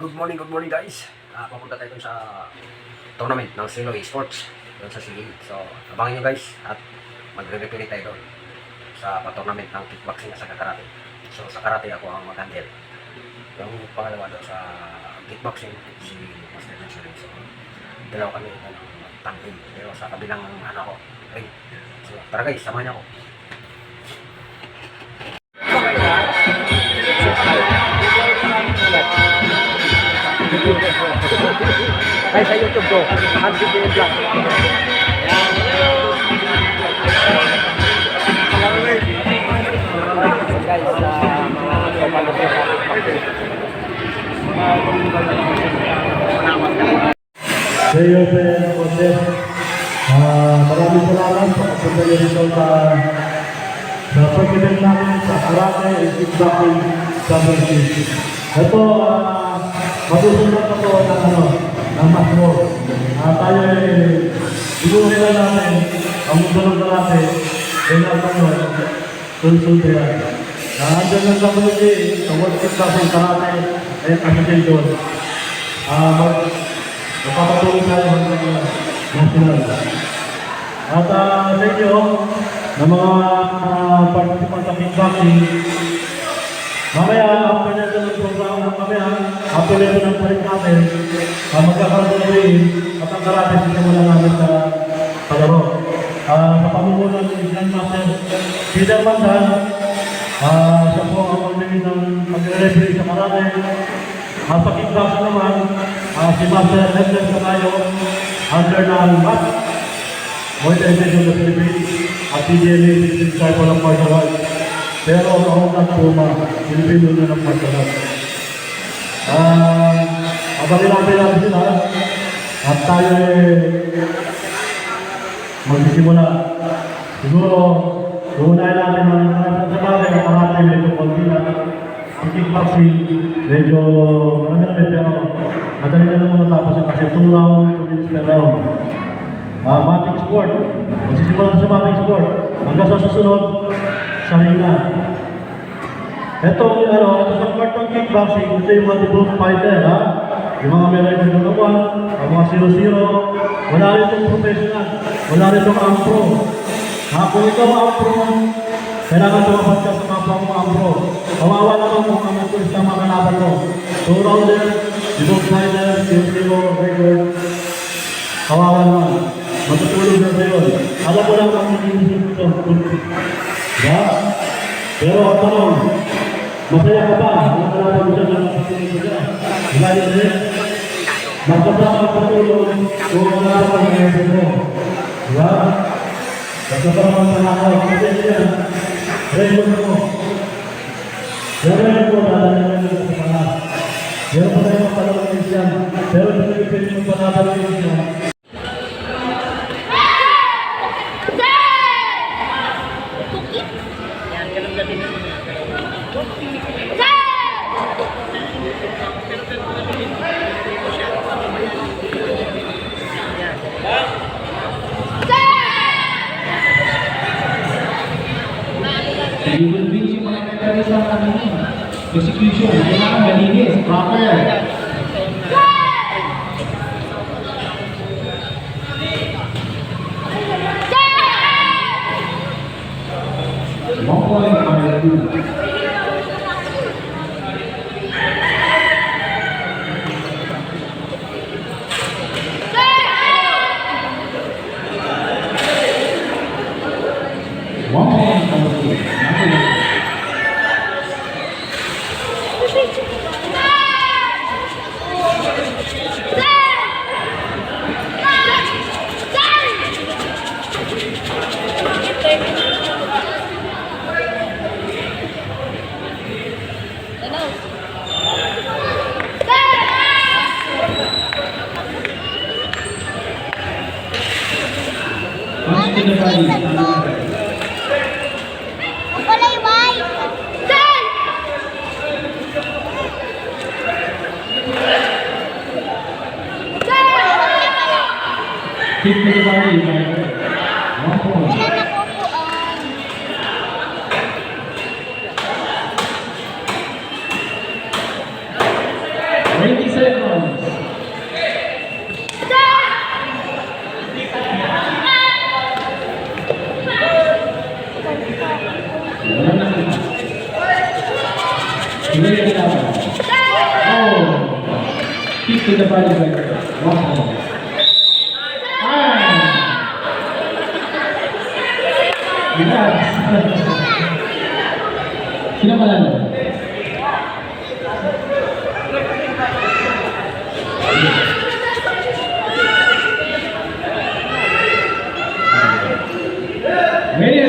Good morning guys. Papunta tayo dun sa tournament ng Silo Esports doon sa Sili. So, abangan nyo guys at magre-replay tayo doon sa tournament ng kickboxing at sa karate. So, sa karate ako ang mag-handle. Yung pangalawa doon sa kickboxing, si Master Mansurin. So, dalawa kami ng tangking. Pero sa kabilang ko, ring. So, tara guys, samahan niyo ako. Ay, sa YouTube ko, Hansi Vlog. Guys, mga kapalo ko sa iyo, Jose. Maraming salamat sa kapunta niyo dito sa pag-event namin sa Karate and Kickboxing Championship. Ito, matusunod na po ng mas more. Tayo ay inuhin na natin ang mundo na natin ay nagtanong sunod yan. Andyan lang sa community, sa World Kickboxing Karate and Association. Napapatulong tayo ng national. At sa inyo, ng mga participant sa kickboxing, mamaya, after na ito ng program ng mamaya, after na ito ng palit natin, magkakaroon na rin at ang karate sisimulan namin sa palaro. Sa pamumunan ng Grandmaster Peter Mandan, siya po ang pagmili ng mag-referee sa karate. Sa kickboxing naman, si Master Hector Sakayo, under ng MAP, Organization of the Philippines, at PGLA, Disciple of Martial Arts. Pero ako na Puma, Pilipino na ng martial arts. Abali natin sila, at tayo magsisimula. Siguro, uunahin natin ang sa bagay ang pangatay medyo kontina. Ang kickboxing, medyo pero madali na naman natapos kasi 2 rounds, 2 minutes per round. Matic sport, magsisimula sa matic sport. Hanggang sa susunod, sa ringa. Ito sa part ng kickboxing, ito yung mga debuff fighter, ha? Yung mga meron yung dalawa, ang mga 0-0, wala rin itong professional, wala rin itong ampro. Kung ikaw ampro, kailangan tumapat ka sa kapwa mo ampro. Kawawa naman kung ang tulis na mga kalaban mo. 2 rounder, debuff fighter, 0-0, record. Kawawa naman. Matutulog na sa'yo. Alam mo lang kung hindi ito. Diba? Pero ang tanong, masaya ka ba? Ang kalaban mo siya na magpapilin siya. Diba yun rin? Magkasama ang patulog kung kalaban ang ngayon mo. Diba? Magkasama ang panakaw. Kasi yan, record mo. Pero record mo, dadalhin mo sa panakaw. Pero pa tayo magpalawin siya. Pero pinipin mo panakaw siya. You will reach yung mga mechanism namin. Execution, kailangan malinis, proper. One point number 2. Keep the body, one point. Hindi na kinapan. Oh! Kick to the body by Wow! Ah! Relax. Sino manalo? Ready?